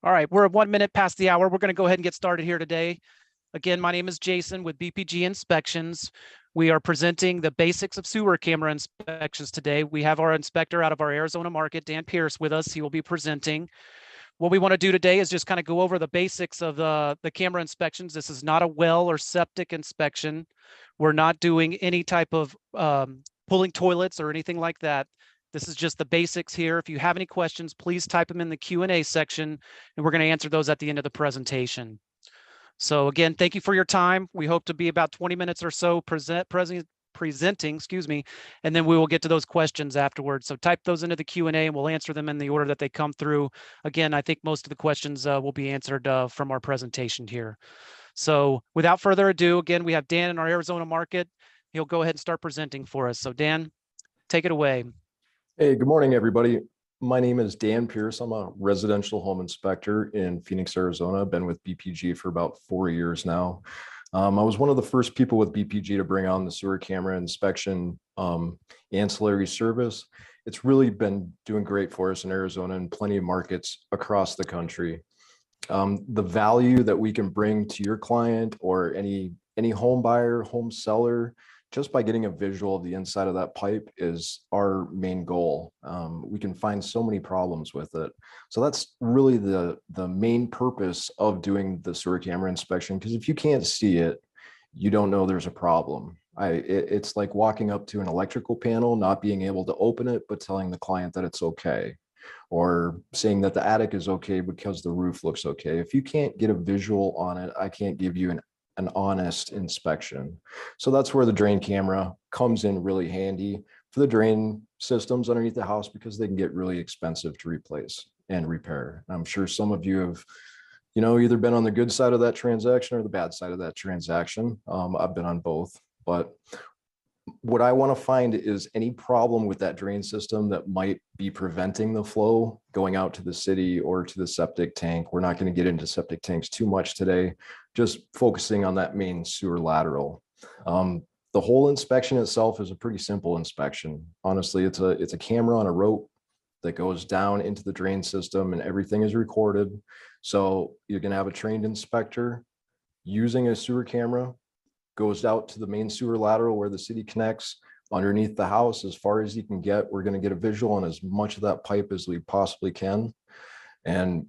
All right, we're 1 minute past the hour. We're going to go ahead and get started here today. Again, my name is Jason with BPG Inspections. We are presenting the basics of sewer camera inspections today. We have our inspector out of our Arizona market, Dan Pierce, with us. He will be presenting. What we want to do today is just kind of go over the basics of the camera inspections. This is not a well or septic inspection. We're not doing any type of pulling toilets or anything like that. This is just the basics here. If you have any questions, please type them in the Q&A section, and we're going to answer those at the end of the presentation. So again, thank you for your time. We hope to be about 20 minutes or so presenting, and then we will get to those questions afterwards. So type those into the Q&A and we'll answer them in the order that they come through. Again, I think most of the questions will be answered from our presentation here. So without further ado, again, we have Dan in our Arizona market. He'll go ahead and start presenting for us. So Dan, take it away. Hey, good morning, everybody. My name is Dan Pierce. I'm a residential home inspector in Phoenix, Arizona. I've been with BPG for about 4 years now. I was one of the first people with BPG to bring on the sewer camera inspection ancillary service. It's really been doing great for us in Arizona and plenty of markets across the country. The value that we can bring to your client or any home buyer, home seller, just by getting a visual of the inside of that pipe is our main goal. We can find so many problems with it. So that's really the main purpose of doing the sewer camera inspection, because if you can't see it, you don't know there's a problem. It's like walking up to an electrical panel, not being able to open it, but telling the client that it's okay, or saying that the attic is okay because the roof looks okay. If you can't get a visual on it, I can't give you an honest inspection. So that's where the drain camera comes in really handy for the drain systems underneath the house, because they can get really expensive to replace and repair. I'm sure some of you have, either been on the good side of that transaction or the bad side of that transaction. I've been on both, but what I want to find is any problem with that drain system that might be preventing the flow going out to the city or to the septic tank. We're not going to get into septic tanks too much today, just focusing on that main sewer lateral. The whole inspection itself is a pretty simple inspection. Honestly, it's a camera on a rope that goes down into the drain system and everything is recorded. So you're going to have a trained inspector using a sewer camera, goes out to the main sewer lateral where the city connects underneath the house as far as you can get. We're going to get a visual on as much of that pipe as we possibly can, and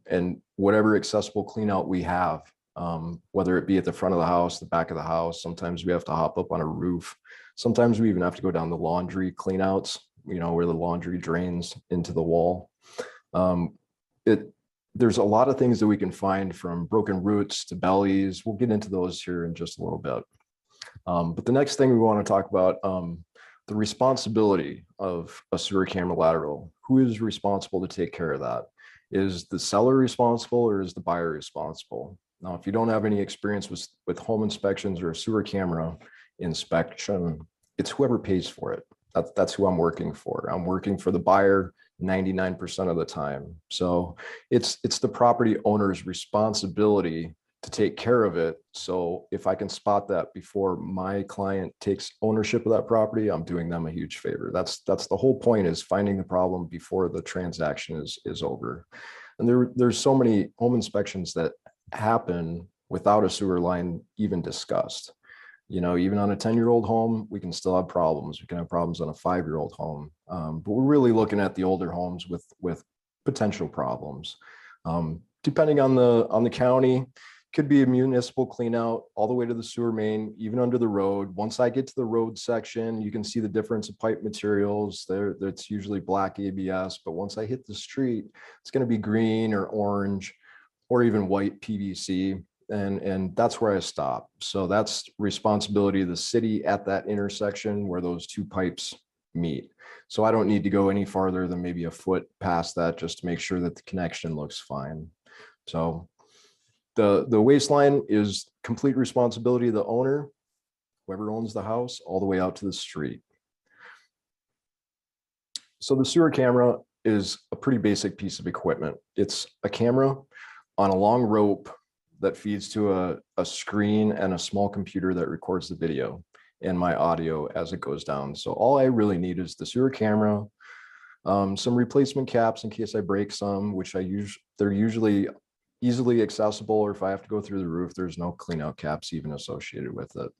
whatever accessible clean out we have, whether it be at the front of the house, the back of the house. Sometimes we have to hop up on a roof. Sometimes we even have to go down the laundry clean outs, where the laundry drains into the wall. There's a lot of things that we can find, from broken roots to bellies. We'll get into those here in just a little bit. But the next thing we want to talk about, the responsibility of a sewer camera lateral. Who is responsible to take care of that? Is the seller responsible or is the buyer responsible? Now, if you don't have any experience with home inspections or a sewer camera inspection, it's whoever pays for it. That's who I'm working for. I'm working for the buyer 99% of the time. So it's the property owner's responsibility to take care of it. So if I can spot that before my client takes ownership of that property, I'm doing them a huge favor. That's the whole point, is finding the problem before the transaction is over. And there's so many home inspections that happen without a sewer line even discussed. Even on a 10-year-old home, we can still have problems. We can have problems on a 5-year-old home. But we're really looking at the older homes with potential problems. Depending on the county, could be a municipal clean out all the way to the sewer main, even under the road. Once I get to the road section, you can see the difference of pipe materials. That's usually black ABS, but once I hit the street, it's going to be green or orange or even white PVC. And that's where I stop. So that's responsibility of the city at that intersection where those two pipes meet. So I don't need to go any farther than maybe a foot past that just to make sure that the connection looks fine. So the waistline is complete responsibility of the owner, whoever owns the house, all the way out to the street. So the sewer camera is a pretty basic piece of equipment. It's a camera on a long rope that feeds to a screen and a small computer that records the video and my audio as it goes down. So all I really need is the sewer camera, some replacement caps in case I break some, which they're usually easily accessible, or if I have to go through the roof, there's no clean out caps even associated with it.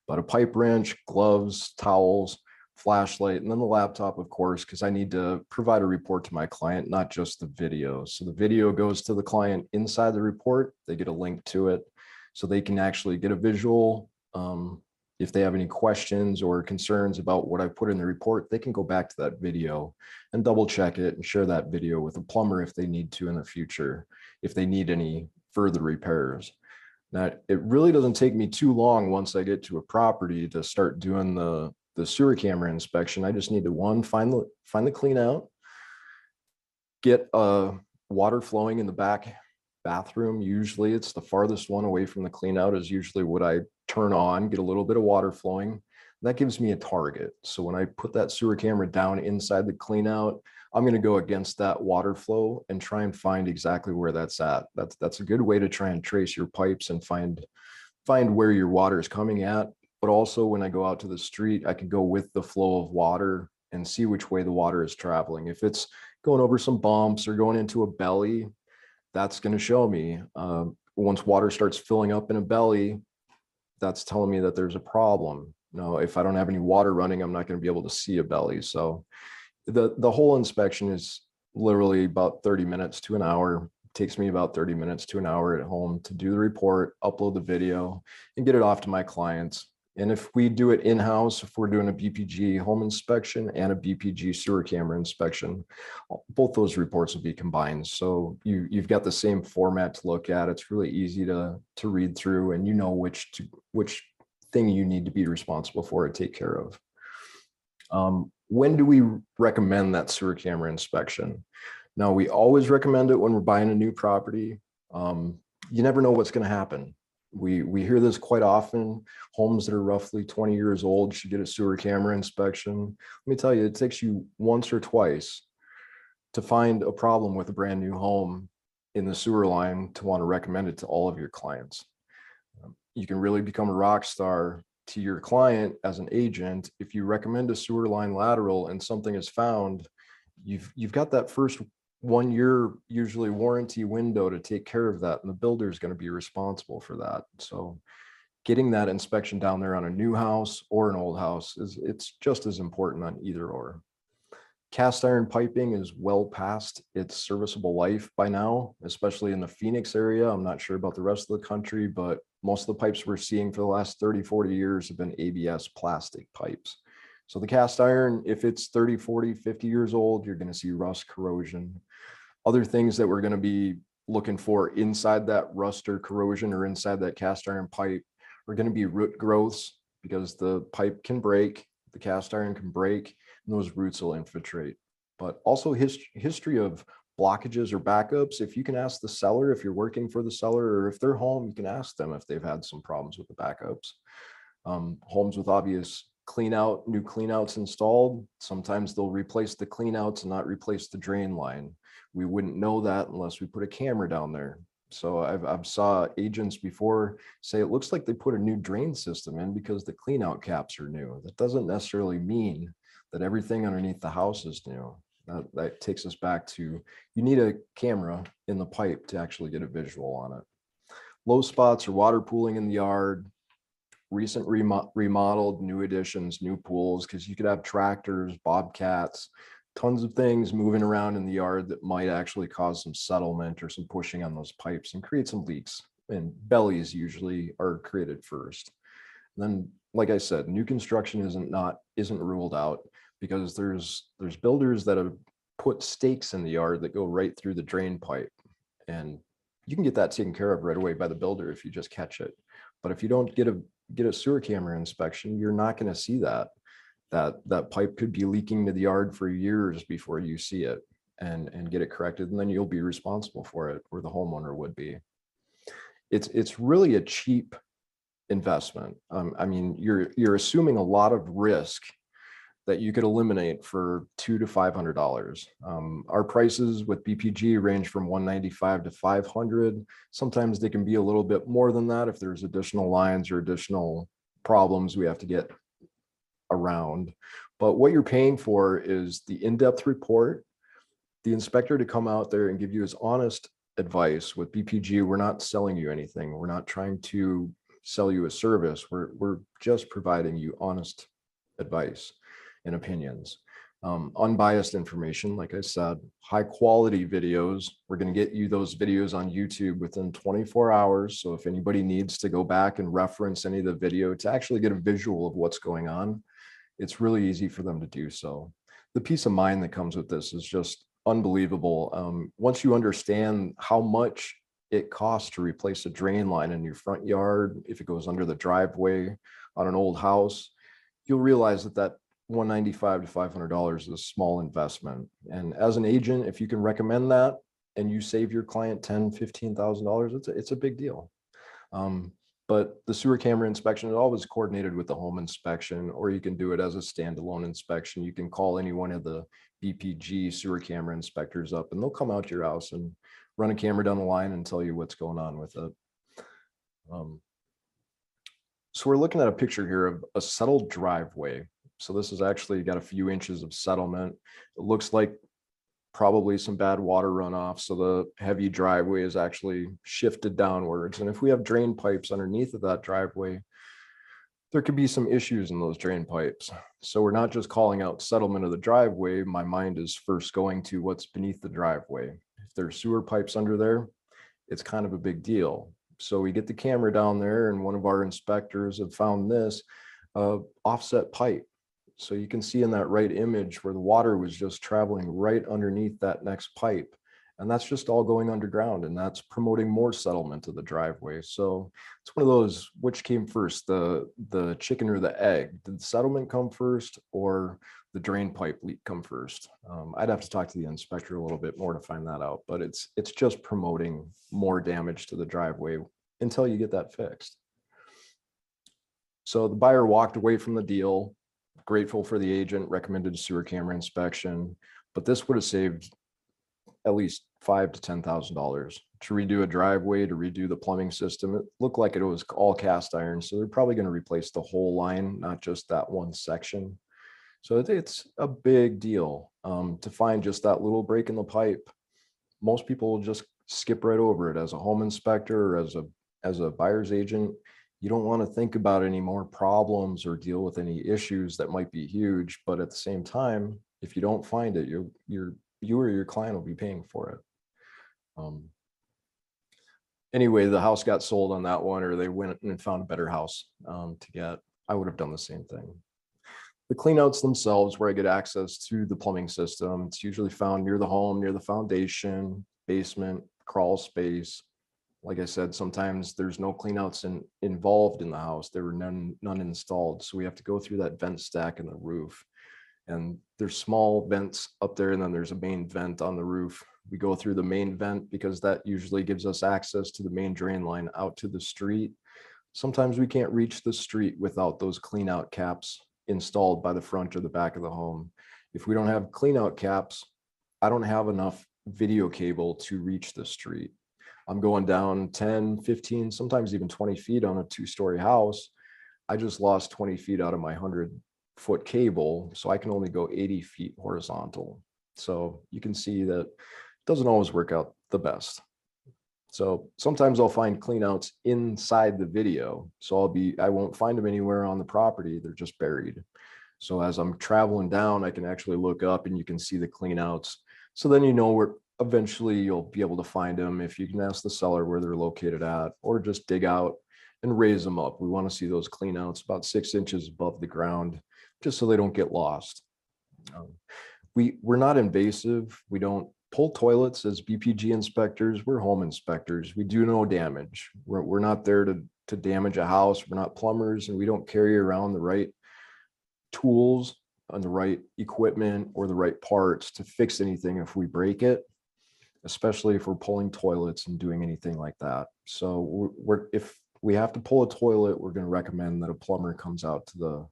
But a pipe wrench, gloves, towels, flashlight, and then the laptop, of course, because I need to provide a report to my client, not just the video. So the video goes to the client inside the report. They get a link to it so they can actually get a visual. If they have any questions or concerns about what I put in the report, they can go back to that video and double check it and share that video with a plumber if they need to in the future, if they need any further repairs. Now, it really doesn't take me too long once I get to a property to start doing the sewer camera inspection. I just need to find the clean out, get water flowing in the back bathroom. Usually it's the farthest one away from the clean out is usually what I turn on, get a little bit of water flowing. That gives me a target. So when I put that sewer camera down inside the clean out, I'm going to go against that water flow and try and find exactly where that's at. That's a good way to try and trace your pipes and find where your water is coming at. But also when I go out to the street, I can go with the flow of water and see which way the water is traveling. If it's going over some bumps or going into a belly, that's going to show me. Once water starts filling up in a belly, that's telling me that there's a problem. No, if I don't have any water running, I'm not going to be able to see a belly. So the whole inspection is literally about 30 minutes to an hour. It takes me about 30 minutes to an hour at home to do the report, upload the video, and get it off to my clients. And if we do it in-house, if we're doing a BPG home inspection and a BPG sewer camera inspection, both those reports will be combined. So you've got the same format to look at. It's really easy to read through, and you know which thing you need to be responsible for and take care of. When do we recommend that sewer camera inspection? Now, we always recommend it when we're buying a new property. You never know what's going to happen. We hear this quite often. Homes that are roughly 20 years old should get a sewer camera inspection. Let me tell you, it takes you once or twice to find a problem with a brand new home in the sewer line to want to recommend it to all of your clients. You can really become a rock star to your client as an agent if you recommend a sewer line lateral and something is found. You've got that first 1 year usually warranty window to take care of that, and the builder is going to be responsible for that. So getting that inspection down there on a new house or an old house it's just as important on either or. Cast iron piping is well past its serviceable life by now, especially in the Phoenix area. I'm not sure about the rest of the country, but most of the pipes we're seeing for the last 30, 40 years have been ABS plastic pipes. So the cast iron, if it's 30, 40, 50 years old, you're going to see rust, corrosion. Other things that we're going to be looking for inside that rust or corrosion or inside that cast iron pipe are going to be root growths, because the pipe can break, the cast iron can break, and those roots will infiltrate. But also history of blockages or backups. If you can ask the seller, if you're working for the seller, or if they're home, you can ask them if they've had some problems with the backups. Homes with obvious new cleanouts installed, sometimes they'll replace the cleanouts and not replace the drain line. We wouldn't know that unless we put a camera down there. So I've saw agents before say it looks like they put a new drain system in because the cleanout caps are new. That doesn't necessarily mean that everything underneath the house is new. That takes us back to, you need a camera in the pipe to actually get a visual on it. Low spots or water pooling in the yard, recent remodeled, new additions, new pools, because you could have tractors, bobcats, tons of things moving around in the yard that might actually cause some settlement or some pushing on those pipes and create some leaks. And bellies usually are created first. And then, like I said, new construction isn't ruled out, because there's builders that have put stakes in the yard that go right through the drain pipe, and you can get that taken care of right away by the builder if you just catch it. But if you don't get a sewer camera inspection, you're not going to see that pipe could be leaking to the yard for years before you see it and get it corrected, and then you'll be responsible for it, or the homeowner would be. It's really a cheap investment. I mean, you're assuming a lot of risk that you could eliminate for $200 to $500. Our prices with BPG range from $195 to $500. Sometimes they can be a little bit more than that if there's additional lines or additional problems we have to get around. But what you're paying for is the in-depth report, the inspector to come out there and give you as honest advice. With BPG, we're not selling you anything. We're not trying to sell you a service. We're just providing you honest advice and opinions. Unbiased information, like I said, high quality videos. We're going to get you those videos on YouTube within 24 hours. So if anybody needs to go back and reference any of the video to actually get a visual of what's going on, it's really easy for them to do so. The peace of mind that comes with this is just unbelievable. Once you understand how much it costs to replace a drain line in your front yard, if it goes under the driveway on an old house, you'll realize that $195 to $500 is a small investment. And as an agent, if you can recommend that and you save your client $10,000, $15,000, it's a big deal. But the sewer camera inspection is always coordinated with the home inspection, or you can do it as a standalone inspection. You can call any one of the BPG sewer camera inspectors up and they'll come out to your house and run a camera down the line and tell you what's going on with it. So we're looking at a picture here of a settled driveway. So this has actually got a few inches of settlement. It looks like probably some bad water runoff. So the heavy driveway is actually shifted downwards. And if we have drain pipes underneath of that driveway, there could be some issues in those drain pipes. So we're not just calling out settlement of the driveway. My mind is first going to what's beneath the driveway. If there's sewer pipes under there, it's kind of a big deal. So we get the camera down there and one of our inspectors have found this offset pipe. So you can see in that right image where the water was just traveling right underneath that next pipe. And that's just all going underground, and that's promoting more settlement of the driveway. So it's one of those, which came first, the chicken or the egg? Did the settlement come first or the drain pipe leak come first? I'd have to talk to the inspector a little bit more to find that out, but it's just promoting more damage to the driveway until you get that fixed. So the buyer walked away from the deal, grateful for the agent, recommended a sewer camera inspection, but this would have saved at least $5,000 to $10,000 to redo a driveway, to redo the plumbing system. It looked like it was all cast iron, so they're probably going to replace the whole line, not just that one section. So it's a big deal to find just that little break in the pipe. Most people will just skip right over it. As a home inspector or as a buyer's agent, you don't want to think about any more problems or deal with any issues that might be huge. But at the same time, if you don't find it, you or your client will be paying for it. Anyway, the house got sold on that one, or they went and found a better house to get. I would have done the same thing. The cleanouts themselves, where I get access to the plumbing system, it's usually found near the home, near the foundation, basement, crawl space. Like I said, sometimes there's no cleanouts involved in the house. There were none installed. So we have to go through that vent stack in the roof. And there's small vents up there, and then there's a main vent on the roof. We go through the main vent because that usually gives us access to the main drain line out to the street. Sometimes we can't reach the street without those clean out caps installed by the front or the back of the home. If we don't have clean out caps, I don't have enough video cable to reach the street. I'm going down 10, 15, sometimes even 20 feet on a 2-story house. I just lost 20 feet out of my 100-foot cable, so I can only go 80 feet horizontal. So you can see that it doesn't always work out the best. So sometimes I'll find cleanouts inside the video. So I won't find them anywhere on the property. They're just buried. So as I'm traveling down, I can actually look up and you can see the cleanouts. So then you know where eventually you'll be able to find them if you can ask the seller where they're located at, or just dig out and raise them up. We want to see those cleanouts about 6 inches above the ground, just so they don't get lost. We're not invasive. We don't pull toilets as BPG inspectors. We're home inspectors. We do no damage. We're not there to damage a house. We're not plumbers, and we don't carry around the right tools and the right equipment or the right parts to fix anything if we break it, especially if we're pulling toilets and doing anything like that. So if we have to pull a toilet, we're going to recommend that a plumber comes out to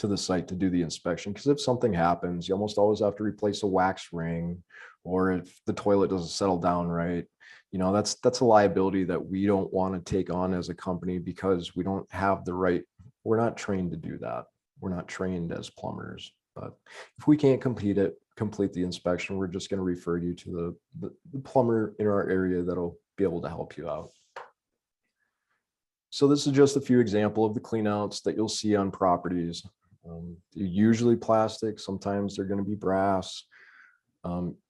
the site to do the inspection, because if something happens, you almost always have to replace a wax ring, or if the toilet doesn't settle down right, that's a liability that we don't want to take on as a company, because we don't have we're not trained to do that. We're not trained as plumbers. But if we can't complete complete the inspection, we're just going to refer you to the plumber in our area that'll be able to help you out. So this is just a few examples of the cleanouts that you'll see on properties. They're usually plastic, sometimes they're going to be brass.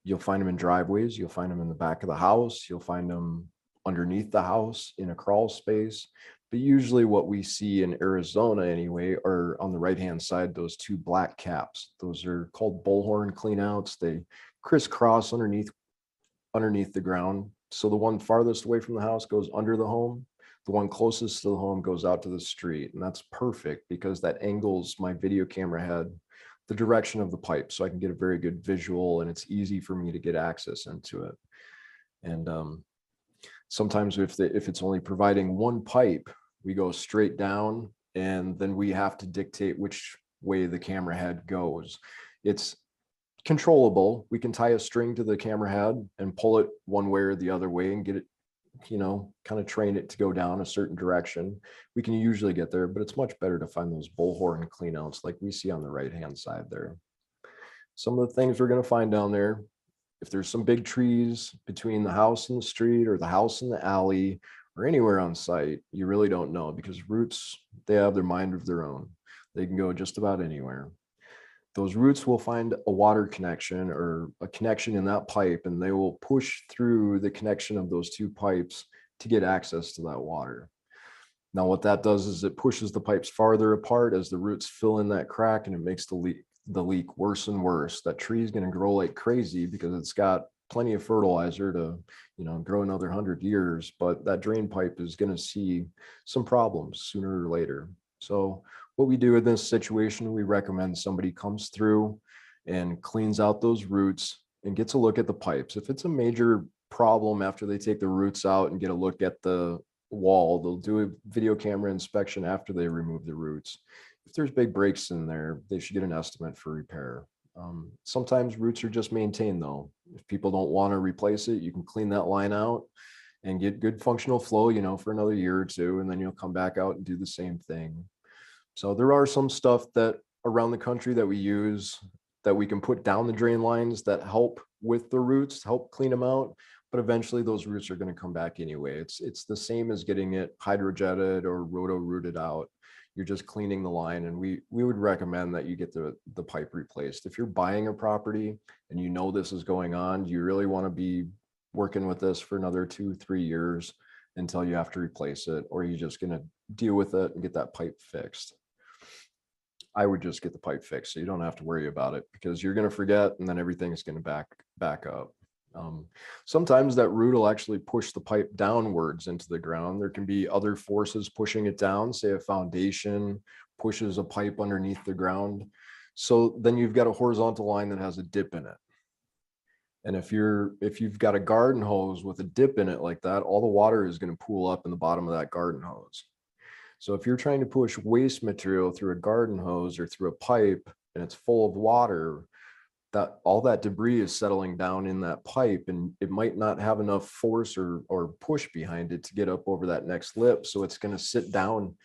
You'll find them in driveways, you'll find them in the back of the house, you'll find them underneath the house in a crawl space. But usually what we see in Arizona anyway are on the right-hand side, those two black caps. Those are called bullhorn cleanouts. They crisscross underneath the ground. So the one farthest away from the house goes under the home. The one closest to the home goes out to the street. And that's perfect because that angles my video camera head the direction of the pipe. So I can get a very good visual and it's easy for me to get access into it. And sometimes if it's only providing one pipe, we go straight down and then we have to dictate which way the camera head goes. It's controllable. We can tie a string to the camera head and pull it one way or the other way and get it, kind of train it to go down a certain direction. We can usually get there, but it's much better to find those bullhorn cleanouts like we see on the right-hand side there. Some of the things we're going to find down there, if there's some big trees between the house and the street or the house and the alley or anywhere on site, you really don't know because roots, they have their mind of their own. They can go just about anywhere. Those roots will find a water connection or a connection in that pipe, and they will push through the connection of those two pipes to get access to that water. Now, what that does is it pushes the pipes farther apart as the roots fill in that crack, and it makes the leak worse and worse. That tree is going to grow like crazy because it's got plenty of fertilizer to, grow another 100 years, but that drain pipe is going to see some problems sooner or later. So what we do in this situation, we recommend somebody comes through and cleans out those roots and gets a look at the pipes. If it's a major problem after they take the roots out and get a look at the wall, they'll do a video camera inspection after they remove the roots. If there's big breaks in there, they should get an estimate for repair. Sometimes roots are just maintained though. If people don't want to replace it, you can clean that line out and get good functional flow, for another year or two, and then you'll come back out and do the same thing. So there are some stuff that around the country that we use that we can put down the drain lines that help with the roots, help clean them out. But eventually those roots are going to come back anyway. It's the same as getting it hydrojetted or roto rooted out. You're just cleaning the line, and we would recommend that you get the pipe replaced. If you're buying a property and you know this is going on, you really want to be working with this for another 2-3 years until you have to replace it, or you're just going to deal with it and get that pipe fixed. I would just get the pipe fixed so you don't have to worry about it because you're going to forget and then everything's going to back up. Sometimes that root will actually push the pipe downwards into the ground. There can be other forces pushing it down, say a foundation pushes a pipe underneath the ground. So then you've got a horizontal line that has a dip in it. And if you've got a garden hose with a dip in it like that, all the water is going to pool up in the bottom of that garden hose. So if you're trying to push waste material through a garden hose or through a pipe and it's full of water, that all that debris is settling down in that pipe and it might not have enough force or push behind it to get up over that next lip. So it's going to sit down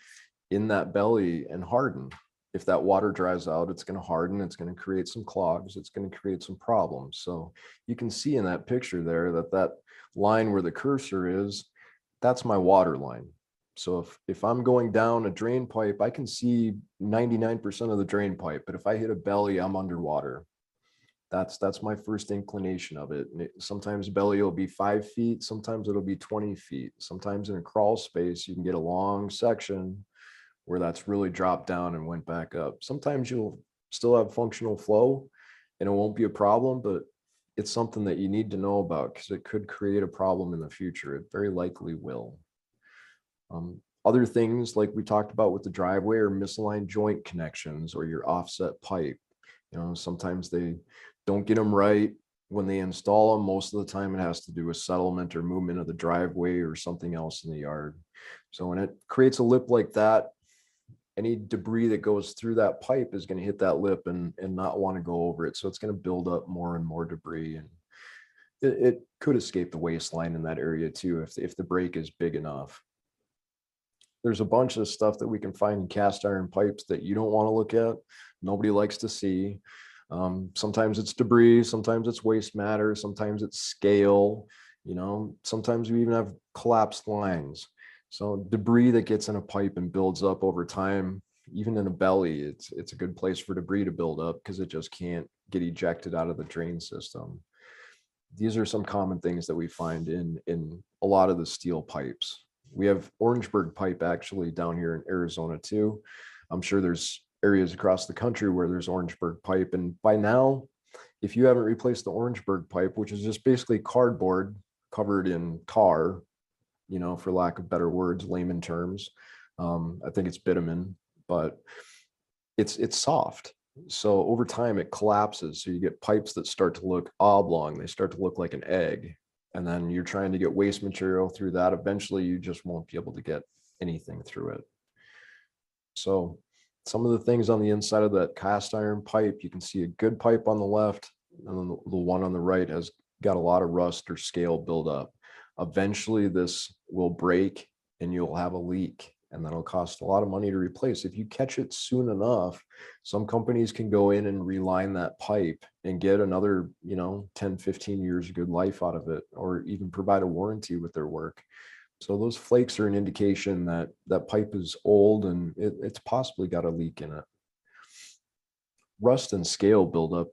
in that belly and harden. If that water dries out, it's going to harden. It's going to create some clogs. It's going to create some problems. So you can see in that picture there that line where the cursor is, that's my water line. So if I'm going down a drain pipe, I can see 99% of the drain pipe, but if I hit a belly, I'm underwater. That's my first inclination of it. And sometimes belly will be 5 feet, sometimes it'll be 20 feet. Sometimes in a crawl space, you can get a long section where that's really dropped down and went back up. Sometimes you'll still have functional flow and it won't be a problem, but it's something that you need to know about because it could create a problem in the future. It very likely will. Other things like we talked about with the driveway are misaligned joint connections or your offset pipe. Sometimes they don't get them right when they install them. Most of the time it has to do with settlement or movement of the driveway or something else in the yard. So when it creates a lip like that, any debris that goes through that pipe is going to hit that lip and not want to go over it. So it's going to build up more and more debris, and it could escape the waistline in that area too if the break is big enough. There's a bunch of stuff that we can find in cast iron pipes that you don't want to look at. Nobody likes to see. Sometimes it's debris, sometimes it's waste matter, sometimes it's scale, sometimes we even have collapsed lines. So debris that gets in a pipe and builds up over time, even in a belly, it's a good place for debris to build up because it just can't get ejected out of the drain system. These are some common things that we find in a lot of the steel pipes. We have Orangeburg pipe actually down here in Arizona too. I'm sure there's areas across the country where there's Orangeburg pipe. And by now, if you haven't replaced the Orangeburg pipe, which is just basically cardboard covered in tar, for lack of better words, layman terms, I think it's bitumen, but it's soft. So over time it collapses. So you get pipes that start to look oblong. They start to look like an egg. And then you're trying to get waste material through that. Eventually you just won't be able to get anything through it. So some of the things on the inside of that cast iron pipe, you can see a good pipe on the left, and then the one on the right has got a lot of rust or scale buildup. Eventually this will break and you'll have a leak, and that'll cost a lot of money to replace. If you catch it soon enough, some companies can go in and reline that pipe and get another 10 15 years of good life out of it, or even provide a warranty with their work. So those flakes are an indication that that pipe is old and it's possibly got a leak in it. Rust and scale buildup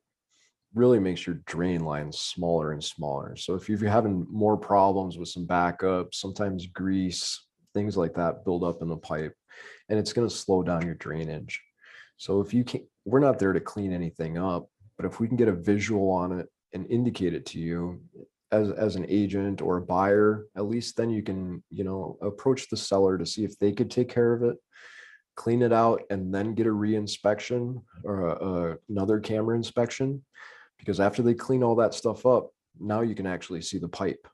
really makes your drain lines smaller and smaller. So if you're having more problems with some backups, sometimes grease, things like that build up in the pipe, and it's going to slow down your drainage. So if you can, we're not there to clean anything up, but if we can get a visual on it and indicate it to you as an agent or a buyer, at least then you can, approach the seller to see if they could take care of it, clean it out, and then get a re-inspection or another camera inspection. Because after they clean all that stuff up, now you can actually see the pipe.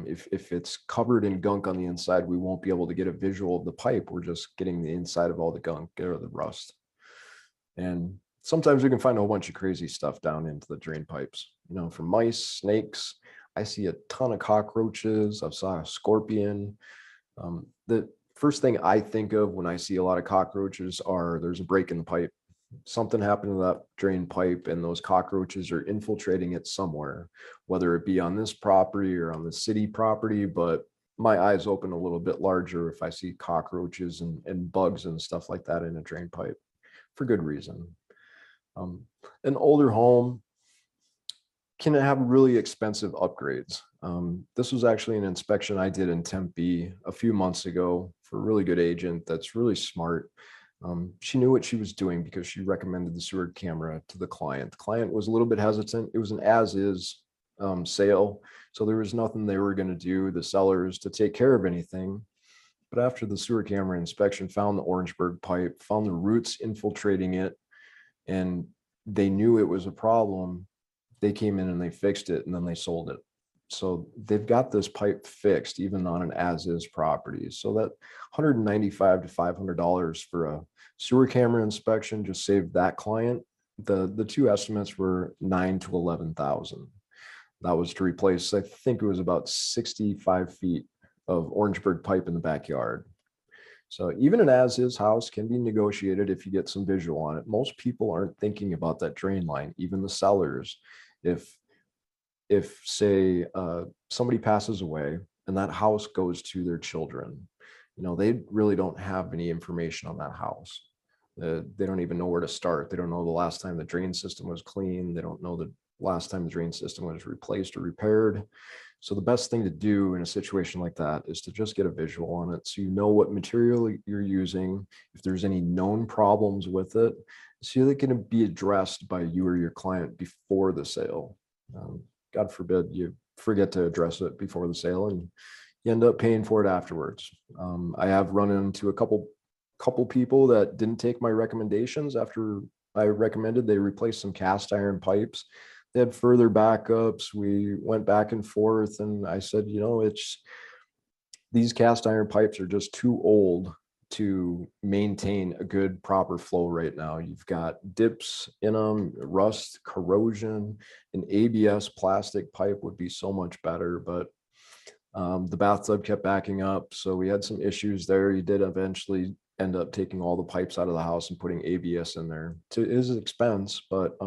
If it's covered in gunk on the inside, we won't be able to get a visual of the pipe. We're just getting the inside of all the gunk or the rust. And sometimes we can find a whole bunch of crazy stuff down into the drain pipes, from mice, snakes. I see a ton of cockroaches. I saw a scorpion. The first thing I think of when I see a lot of cockroaches are there's a break in the pipe. Something happened to that drain pipe and those cockroaches are infiltrating it somewhere, whether it be on this property or on the city property. But my eyes open a little bit larger if I see cockroaches and bugs and stuff like that in a drain pipe, for good reason. An older home can have really expensive upgrades. This was actually an inspection I did in Tempe a few months ago for a really good agent that's really smart. She knew what she was doing because she recommended the sewer camera to the client. The client was a little bit hesitant. It was an as-is sale, so there was nothing they were going to do, the sellers, to take care of anything. But after the sewer camera inspection, found the Orangeburg pipe, found the roots infiltrating it, and they knew it was a problem. They came in and they fixed it, and then they sold it. So they've got this pipe fixed even on an as-is property. So that $195 to $500 for a sewer camera inspection just saved that client. The two estimates were 9 to 11,000. That was to replace, I think it was about 65 feet of Orangeburg pipe in the backyard. So even an as-is house can be negotiated if you get some visual on it. Most people aren't thinking about that drain line, even the sellers. If say somebody passes away and that house goes to their children, they really don't have any information on that house. They don't even know where to start. They don't know the last time the drain system was cleaned. They don't know the last time the drain system was replaced or repaired. So the best thing to do in a situation like that is to just get a visual on it, so you know what material you're using, if there's any known problems with it, so they can be addressed by you or your client before the sale. God forbid you forget to address it before the sale and you end up paying for it afterwards. I have run into a couple people that didn't take my recommendations after I recommended they replace some cast iron pipes. They had further backups. We went back and forth, and I said, these cast iron pipes are just too old to maintain a good proper flow right now. You've got dips in them, rust, corrosion. An ABS plastic pipe would be so much better, but the bathtub kept backing up, so we had some issues there. He did eventually end up taking all the pipes out of the house and putting ABS in there. It is an expense, but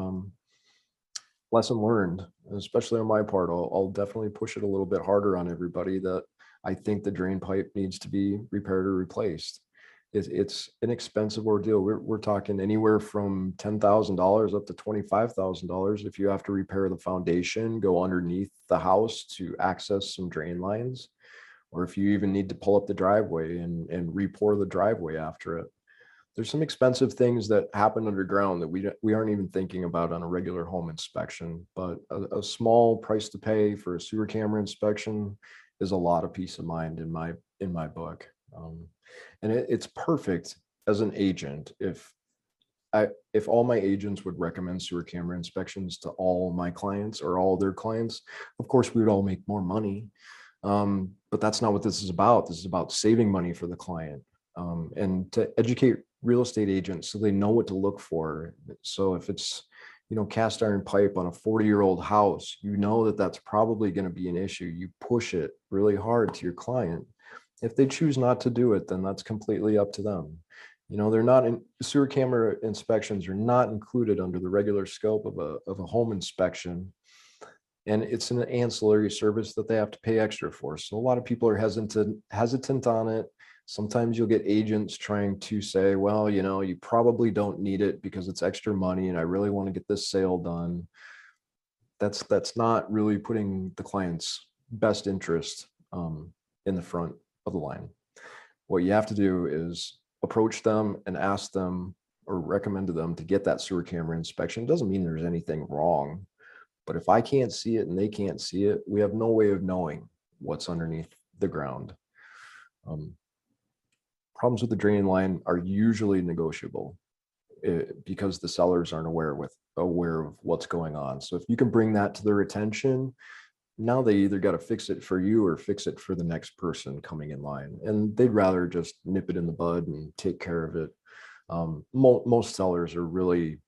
lesson learned, especially on my part. I'll definitely push it a little bit harder on everybody that I think the drain pipe needs to be repaired or replaced. It's an expensive ordeal. We're talking anywhere from $10,000 up to $25,000 if you have to repair the foundation, go underneath the house to access some drain lines, or if you even need to pull up the driveway and re-pour the driveway after it. There's some expensive things that happen underground that we aren't even thinking about on a regular home inspection, but a small price to pay for a sewer camera inspection is a lot of peace of mind in my book. And it's perfect as an agent. If all my agents would recommend sewer camera inspections to all my clients or all their clients, of course, we would all make more money. But that's not what this is about. This is about saving money for the client, and to educate real estate agents so they know what to look for. So if it's, cast iron pipe on a 40-year-old house, that that's probably going to be an issue. You push it really hard to your client. If they choose not to do it, then that's completely up to them. They're not in sewer camera inspections are not included under the regular scope of a home inspection. And it's an ancillary service that they have to pay extra for. So a lot of people are hesitant on it. Sometimes you'll get agents trying to say, well, you probably don't need it because it's extra money and I really want to get this sale done. That's not really putting the client's best interest in the front of the line. What you have to do is approach them and ask them or recommend to them to get that sewer camera inspection. It doesn't mean there's anything wrong. But if I can't see it and they can't see it, we have no way of knowing what's underneath the ground. Problems with the drain line are usually negotiable because the sellers aren't aware of what's going on. So if you can bring that to their attention, now they either got to fix it for you or fix it for the next person coming in line. And they'd rather just nip it in the bud and take care of it. Most sellers are really,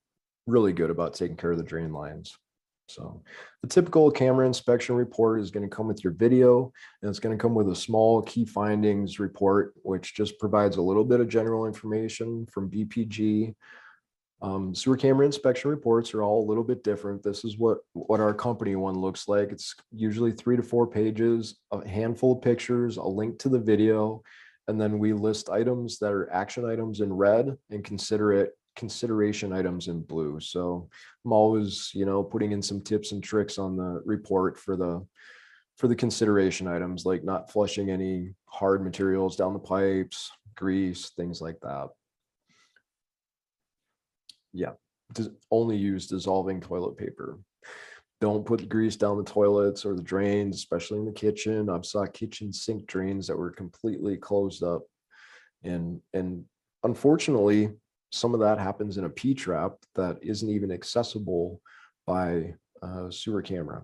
really good about taking care of the drain lines. So the typical camera inspection report is going to come with your video, and it's going to come with a small key findings report, which just provides a little bit of general information from BPG. Sewer camera inspection reports are all a little bit different. This is what our company one looks like. It's usually 3 to 4 pages, a handful of pictures, a link to the video, and then we list items that are action items in red and consideration items in blue. So I'm always, putting in some tips and tricks on the report for the consideration items, like not flushing any hard materials down the pipes, grease, things like that. Yeah, only use dissolving toilet paper. Don't put grease down the toilets or the drains, especially in the kitchen. I've saw kitchen sink drains that were completely closed up. And unfortunately, some of that happens in a P-trap that isn't even accessible by a sewer camera.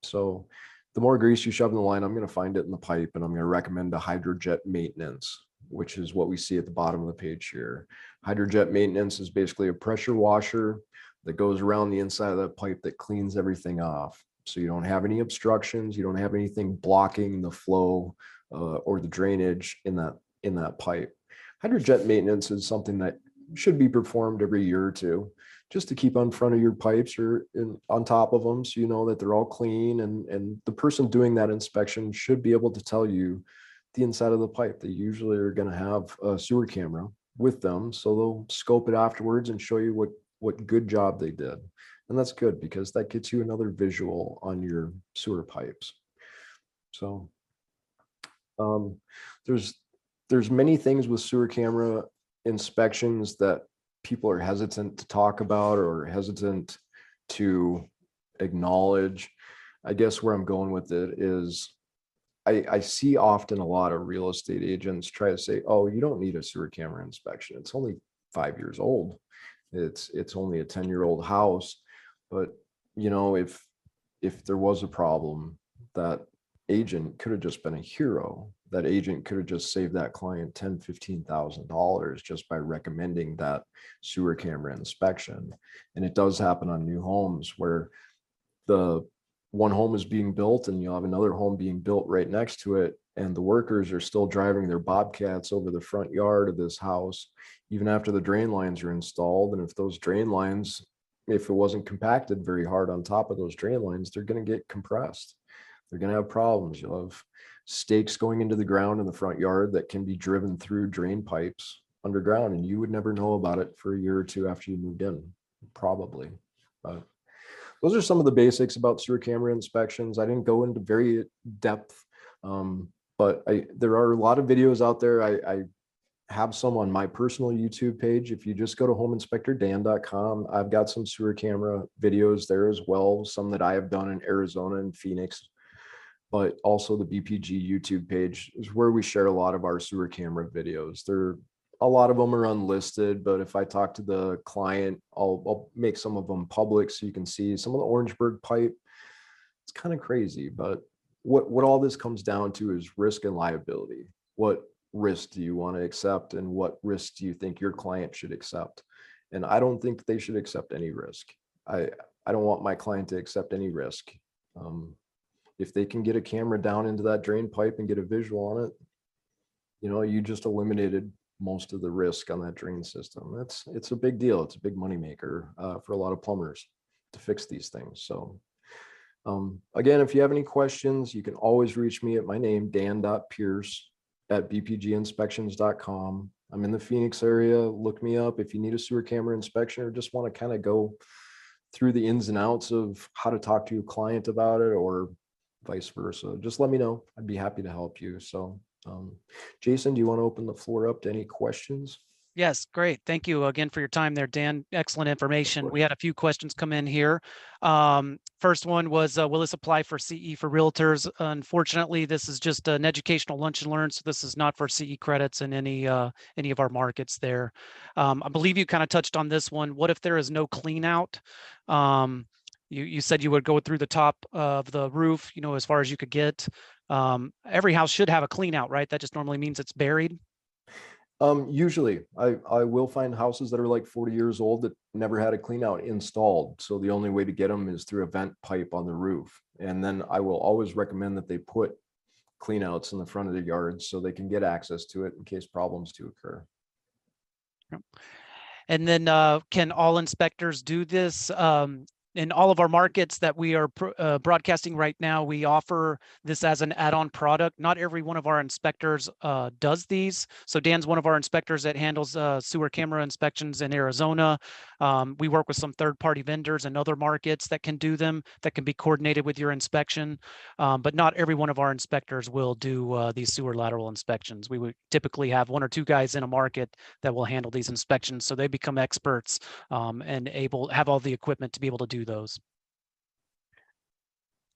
So the more grease you shove in the line, I'm going to find it in the pipe, and I'm going to recommend a hydrojet maintenance, which is what we see at the bottom of the page here. Hydrojet maintenance is basically a pressure washer that goes around the inside of that pipe that cleans everything off. So you don't have any obstructions, you don't have anything blocking the flow or the drainage in that pipe. Hydrojet maintenance is something that should be performed every year or two, just to keep on front of your pipes or on top of them, so you know that they're all clean. And the person doing that inspection should be able to tell you the inside of the pipe. They usually are going to have a sewer camera with them, so they'll scope it afterwards and show you what good job they did. And that's good because that gets you another visual on your sewer pipes. So there's many things with sewer camera inspections that people are hesitant to talk about or hesitant to acknowledge. I guess where I'm going with it is I see often a lot of real estate agents try to say, oh, you don't need a sewer camera inspection. It's only 5 years old. It's only a 10-year-old house. But if there was a problem, that agent could have just been a hero. That agent could have just saved that client $10,000-$15,000 just by recommending that sewer camera inspection. And it does happen on new homes where the one home is being built and you'll have another home being built right next to it, and the workers are still driving their Bobcats over the front yard of this house, even after the drain lines are installed. And if those drain lines, if it wasn't compacted very hard on top of those drain lines, they're going to get compressed. They're going to have problems. You'll have stakes going into the ground in the front yard that can be driven through drain pipes underground, and you would never know about it for a year or two after you moved in, probably. But those are some of the basics about sewer camera inspections. I didn't go into very depth, but there are a lot of videos out there. I have some on my personal YouTube page. If you just go to homeinspectordan.com, I've got some sewer camera videos there as well, some that I have done in Arizona and Phoenix, but also the BPG YouTube page is where we share a lot of our sewer camera videos. A lot of them are unlisted, but if I talk to the client, I'll make some of them public so you can see some of the Orangeburg pipe. It's kind of crazy, but what all this comes down to is risk and liability. What risk do you want to accept, and what risk do you think your client should accept? And I don't think they should accept any risk. I don't want my client to accept any risk. If they can get a camera down into that drain pipe and get a visual on it, you just eliminated most of the risk on that drain system. It's a big deal. It's a big moneymaker for a lot of plumbers to fix these things. So again, if you have any questions, you can always reach me at my name, dan.pierce@bpginspections.com. I'm in the Phoenix area. Look me up if you need a sewer camera inspection or just want to kind of go through the ins and outs of how to talk to a client about it, or vice versa. Just let me know. I'd be happy to help you. So Jason, do you want to open the floor up to any questions? Yes, great. Thank you again for your time there, Dan. Excellent information. We had a few questions come in here. First one was, will this apply for CE for realtors? Unfortunately, this is just an educational lunch and learn, so this is not for CE credits in any of our markets there. I believe you kind of touched on this one. What if there is no clean out? You said you would go through the top of the roof, as far as you could get. Every house should have a clean out, right? That just normally means it's buried. Usually I will find houses that are like 40 years old that never had a clean out installed. So the only way to get them is through a vent pipe on the roof. And then I will always recommend that they put clean outs in the front of the yard so they can get access to it in case problems do occur. And then can all inspectors do this? In all of our markets that we are broadcasting right now, we offer this as an add-on product. Not every one of our inspectors does these. So Dan's one of our inspectors that handles sewer camera inspections in Arizona. We work with some third-party vendors in other markets that can do them, that can be coordinated with your inspection. But not every one of our inspectors will do these sewer lateral inspections. We would typically have one or two guys in a market that will handle these inspections, so they become experts and have all the equipment to be able to do those.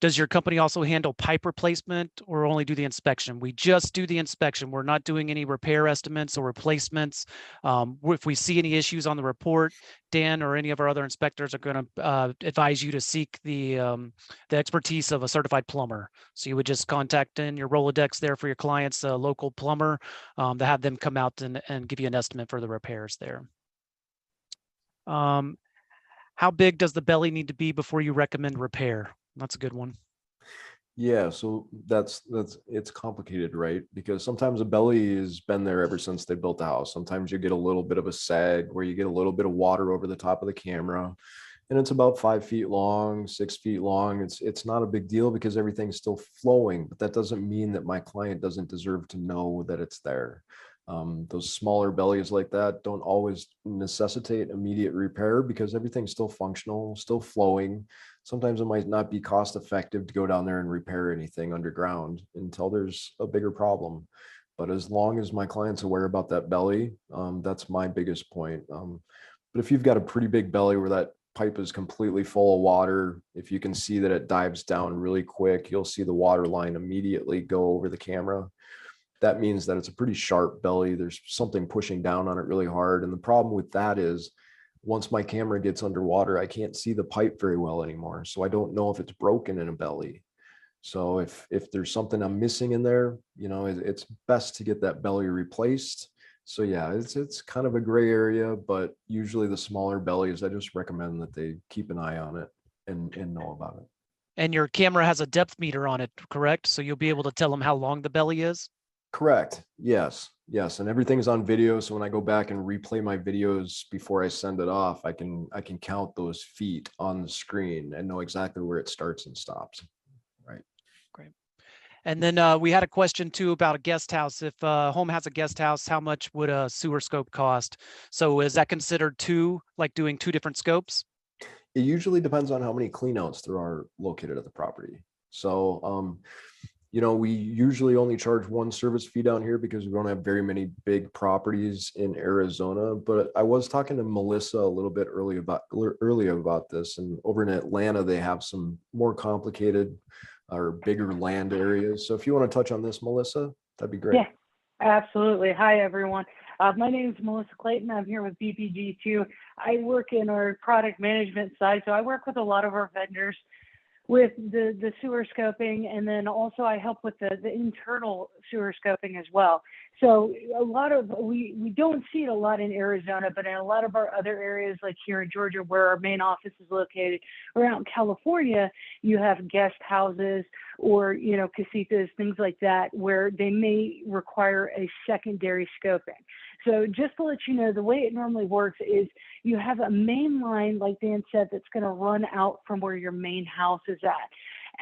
Does your company also handle pipe replacement or only do the inspection? We just do the inspection. We're not doing any repair estimates or replacements. If we see any issues on the report, Dan or any of our other inspectors are going to advise you to seek the expertise of a certified plumber. So you would just contact in your Rolodex there for your clients, a local plumber, to have them come out and give you an estimate for the repairs there. How big does the belly need to be before you recommend repair? That's a good one. Yeah, so it's complicated, right? Because sometimes a belly has been there ever since they built the house. Sometimes you get a little bit of a sag where you get a little bit of water over the top of the camera, and it's about 5 feet long, 6 feet long. It's not a big deal because everything's still flowing, but that doesn't mean that my client doesn't deserve to know that it's there. Those smaller bellies like that don't always necessitate immediate repair because everything's still functional, still flowing. Sometimes it might not be cost effective to go down there and repair anything underground until there's a bigger problem. But as long as my client's aware about that belly, that's my biggest point. But if you've got a pretty big belly where that pipe is completely full of water, if you can see that it dives down really quick, you'll see the water line immediately go over the camera. That means that it's a pretty sharp belly. There's something pushing down on it really hard. And the problem with that is once my camera gets underwater, I can't see the pipe very well anymore. So I don't know if it's broken in a belly. So if there's something I'm missing in there, it's best to get that belly replaced. So yeah, it's kind of a gray area, but usually the smaller bellies, I just recommend that they keep an eye on it and know about it. And your camera has a depth meter on it, correct? So you'll be able to tell them how long the belly is? Correct. Yes. Yes. And everything's on video. So when I go back and replay my videos before I send it off, I can count those feet on the screen and know exactly where it starts and stops. Right. Great. And then we had a question too about a guest house. If a home has a guest house, how much would a sewer scope cost? So is that considered like doing two different scopes? It usually depends on how many cleanouts there are located at the property. So, we usually only charge one service fee down here because we don't have very many big properties in Arizona. But I was talking to Melissa a little bit earlier about this, and over in Atlanta, they have some more complicated or bigger land areas. So if you want to touch on this, Melissa, that'd be great. Yeah, absolutely. Hi, everyone. My name is Melissa Clayton. I'm here with BPG too. I work in our product management side, so I work with a lot of our vendors with the sewer scoping, and then also I help with the internal sewer scoping as well. So a lot of we don't see it a lot in Arizona, but in a lot of our other areas, like here in Georgia, where our main office is located, or out in California, you have guest houses or casitas, things like that, where they may require a secondary scoping. So just to let you know, the way it normally works is you have a main line, like Dan said, that's going to run out from where your main house is at.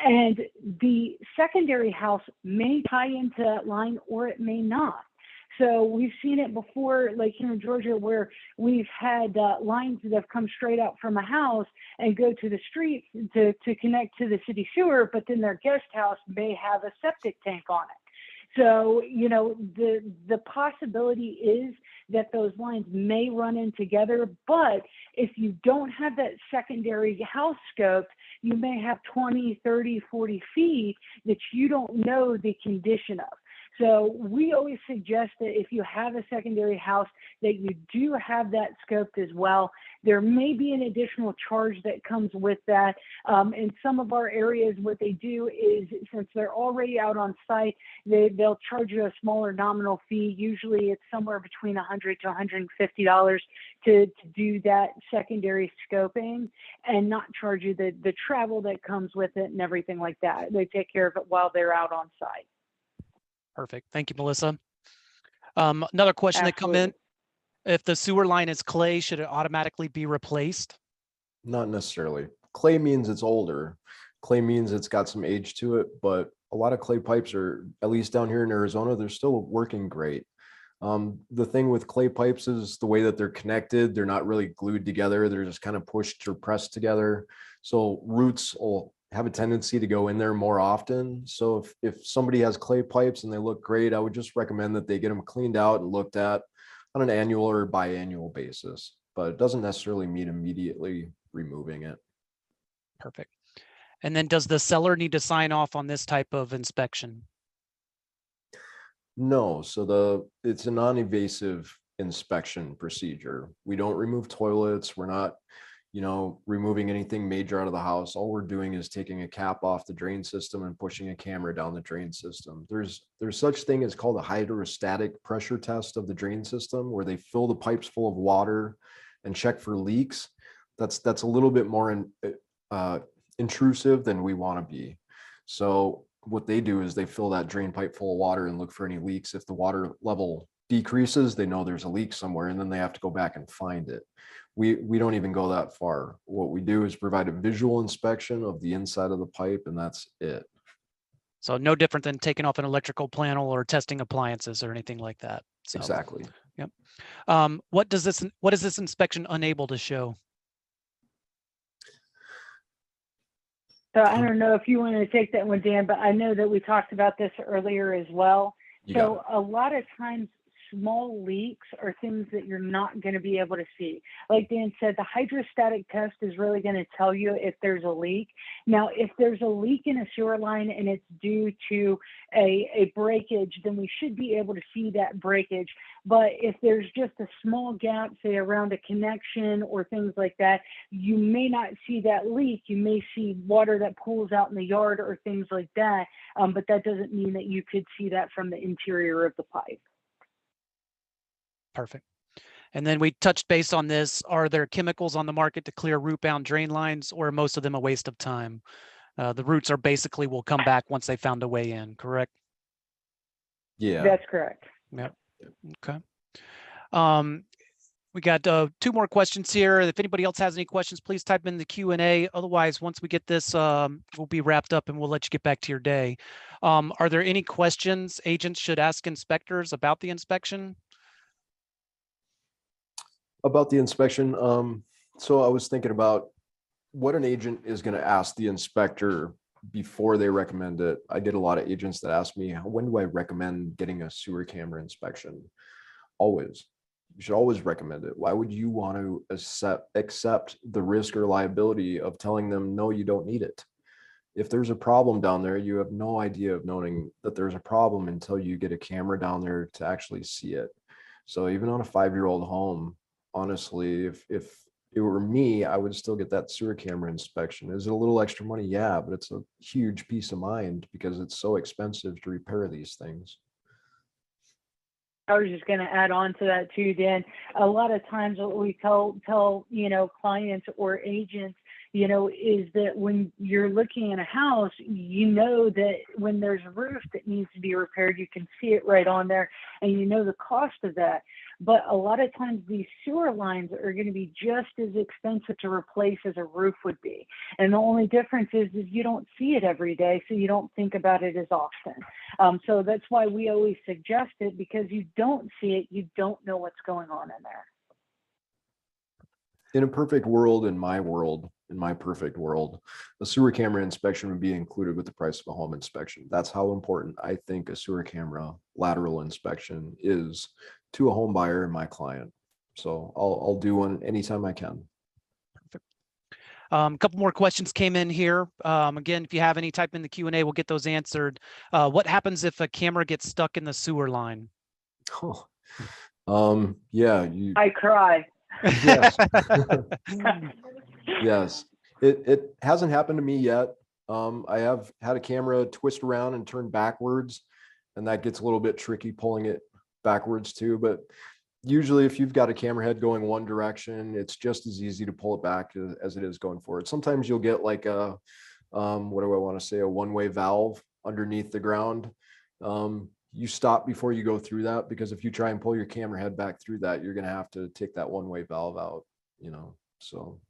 And the secondary house may tie into that line or it may not. So we've seen it before, like here in Georgia, where we've had lines that have come straight out from a house and go to the street to connect to the city sewer, but then their guest house may have a septic tank on it. So, the possibility is that those lines may run in together, but if you don't have that secondary house scoped, you may have 20, 30, 40 feet that you don't know the condition of. So we always suggest that if you have a secondary house, that you do have that scoped as well. There may be an additional charge that comes with that. In some of our areas, what they do is, since they're already out on site, they'll charge you a smaller nominal fee. Usually it's somewhere between $100 to $150 to do that secondary scoping, and not charge you the travel that comes with it and everything like that. They take care of it while they're out on site. Perfect. Thank you, Melissa. Another question that come in: if the sewer line is clay, should it automatically be replaced? Not necessarily. Clay means it's older. Clay means it's got some age to it, but a lot of clay pipes are, at least down here in Arizona, they're still working great. The thing with clay pipes is the way that they're connected. They're not really glued together. They're just kind of pushed or pressed together. So roots will have a tendency to go in there more often. So if somebody has clay pipes and they look great, I would just recommend that they get them cleaned out and looked at on an annual or biannual basis, but it doesn't necessarily mean immediately removing it. Perfect. And then does the seller need to sign off on this type of inspection? No, so it's a non-invasive inspection procedure. We don't remove toilets. We're not, removing anything major out of the house. All we're doing is taking a cap off the drain system and pushing a camera down the drain system. There's such thing as called a hydrostatic pressure test of the drain system, where they fill the pipes full of water and check for leaks. That's a little bit more intrusive than we want to be. So what they do is they fill that drain pipe full of water and look for any leaks. If the water level decreases, they know there's a leak somewhere, and then they have to go back and find it. We don't even go that far. What we do is provide a visual inspection of the inside of the pipe, and that's it. So no different than taking off an electrical panel or testing appliances or anything like that. So, exactly. Yep. What is this inspection unable to show? So I don't know if you want to take that one, Dan, but I know that we talked about this earlier as well. So a lot of times small leaks are things that you're not going to be able to see. Like Dan said, the hydrostatic test is really going to tell you if there's a leak. Now, if there's a leak in a sewer line and it's due to a breakage, then we should be able to see that breakage. But if there's just a small gap, say around a connection or things like that, you may not see that leak. You may see water that pools out in the yard or things like that. But that doesn't mean that you could see that from the interior of the pipe. Perfect. And then we touched base on this. Are there chemicals on the market to clear root bound drain lines, or are most of them a waste of time? The roots are basically will come back once they found a way in, correct? Yeah. That's correct. Yep. Okay. We got 2 more questions here. If anybody else has any questions, please type in the Q&A. Otherwise, once we get this, we'll be wrapped up and we'll let you get back to your day. Are there any questions agents should ask inspectors about the inspection? About the inspection, so I was thinking about what an agent is going to ask the inspector before they recommend it. I get a lot of agents that ask me, when do I recommend getting a sewer camera inspection? Always. You should always recommend it. Why would you want to accept the risk or liability of telling them, no, you don't need it? If there's a problem down there, you have no idea of knowing that there's a problem until you get a camera down there to actually see it. So even on a 5-year-old home, honestly, if it were me, I would still get that sewer camera inspection. Is it a little extra money? Yeah, but it's a huge peace of mind because it's so expensive to repair these things. I was just going to add on to that too, Dan. A lot of times what we tell clients or agents, is that when you're looking at a house, that when there's a roof that needs to be repaired, you can see it right on there and the cost of that. But a lot of times these sewer lines are going to be just as expensive to replace as a roof would be. And the only difference is you don't see it every day, so you don't think about it as often. So that's why we always suggest it, because you don't see it, you don't know what's going on in there. In a perfect world, in my perfect world, a sewer camera inspection would be included with the price of a home inspection. That's how important I think a sewer camera lateral inspection is to a home buyer and my client. So I'll do one anytime I can. A couple more questions came in here. Again, if you have any, type in the Q&A, we'll get those answered. What happens if a camera gets stuck in the sewer line? Yeah, I cry. Yes. Yes. It hasn't happened to me yet. I have had a camera twist around and turn backwards, and that gets a little bit tricky pulling it backwards too. But usually if you've got a camera head going one direction, it's just as easy to pull it back as it is going forward. Sometimes you'll get like a, what do I want to say, a one-way valve underneath the ground. You stop before you go through that, because if you try and pull your camera head back through that, you're going to have to take that one-way valve out, so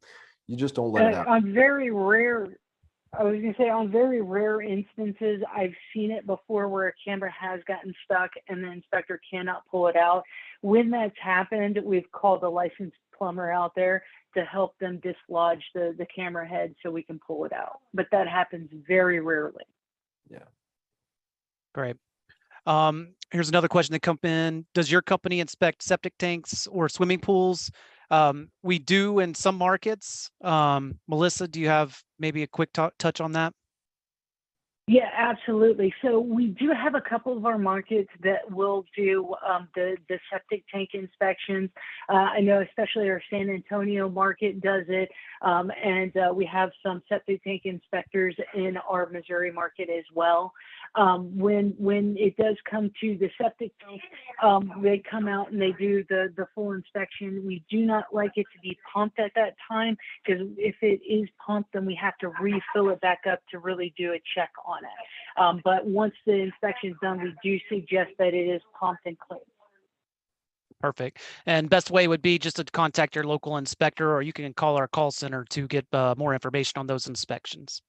you just don't let it happen. On very rare instances, I've seen it before where a camera has gotten stuck and the inspector cannot pull it out. When that's happened, we've called a licensed plumber out there to help them dislodge the camera head so we can pull it out. But that happens very rarely. Yeah. Great. Here's another question that come in. Does your company inspect septic tanks or swimming pools? We do in some markets. Melissa, do you have maybe a quick touch on that? Yeah, absolutely. So we do have a couple of our markets that will do the septic tank inspections. I know especially our San Antonio market does it. And we have some septic tank inspectors in our Missouri market as well. When it does come to the septic tank, they come out and they do the full inspection. We do not like it to be pumped at that time, because if it is pumped, then we have to refill it back up to really do a check on it. But once the inspection is done, we do suggest that it is pumped and cleaned. Perfect. And best way would be just to contact your local inspector, or you can call our call center to get more information on those inspections.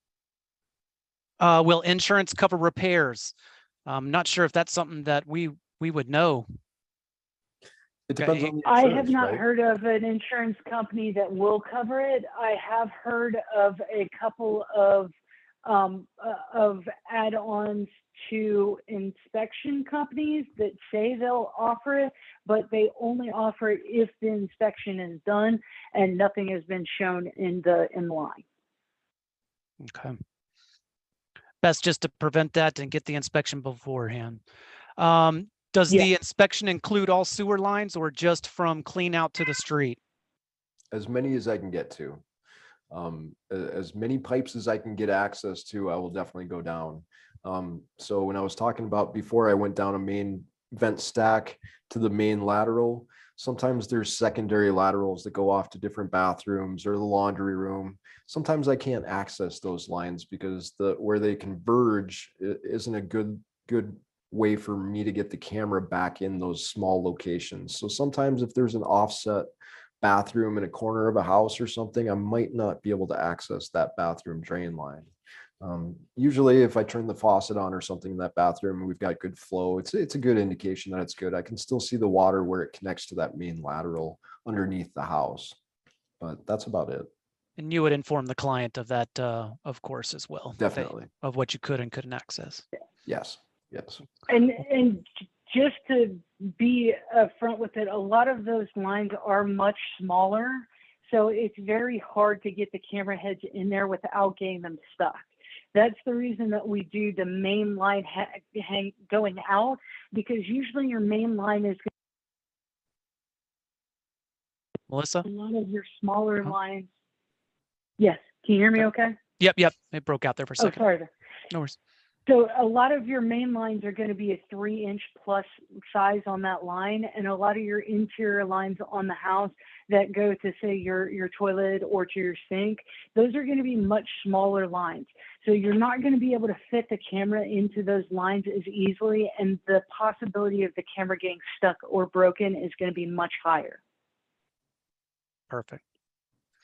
Will insurance cover repairs? I'm not sure if that's something that we would know. It depends on the I insurance, have not right? heard of an insurance company that will cover it. I have heard of a couple of add-ons to inspection companies that say they'll offer it, but they only offer it if the inspection is done and nothing has been shown in line. Okay. Best just to prevent that and get the inspection beforehand. Does the inspection include all sewer lines or just from clean out to the street? As many as I can get to. As many pipes as I can get access to, I will definitely go down. So when I was talking about before I went down a main vent stack to the main lateral. Sometimes there's secondary laterals that go off to different bathrooms or the laundry room. Sometimes I can't access those lines because where they converge isn't a good way for me to get the camera back in those small locations. So sometimes if there's an offset bathroom in a corner of a house or something, I might not be able to access that bathroom drain line. Usually if I turn the faucet on or something in that bathroom and we've got good flow, it's a good indication that it's good. I can still see the water where it connects to that main lateral underneath the house, but that's about it. And you would inform the client of that, of course, as well. Definitely. Of what you could and couldn't access. Yes. And just to be upfront with it, a lot of those lines are much smaller, so it's very hard to get the camera heads in there without getting them stuck. That's the reason that we do the main line going out, because usually your main line is Melissa? a lot of your smaller lines. Yes, can you hear me okay? Yep. It broke out there for a second. Oh, sorry. No worries. So a lot of your main lines are going to be a 3-inch plus size on that line, and a lot of your interior lines on the house that go to, say, your toilet or to your sink, those are going to be much smaller lines. So you're not going to be able to fit the camera into those lines as easily, and the possibility of the camera getting stuck or broken is going to be much higher. Perfect.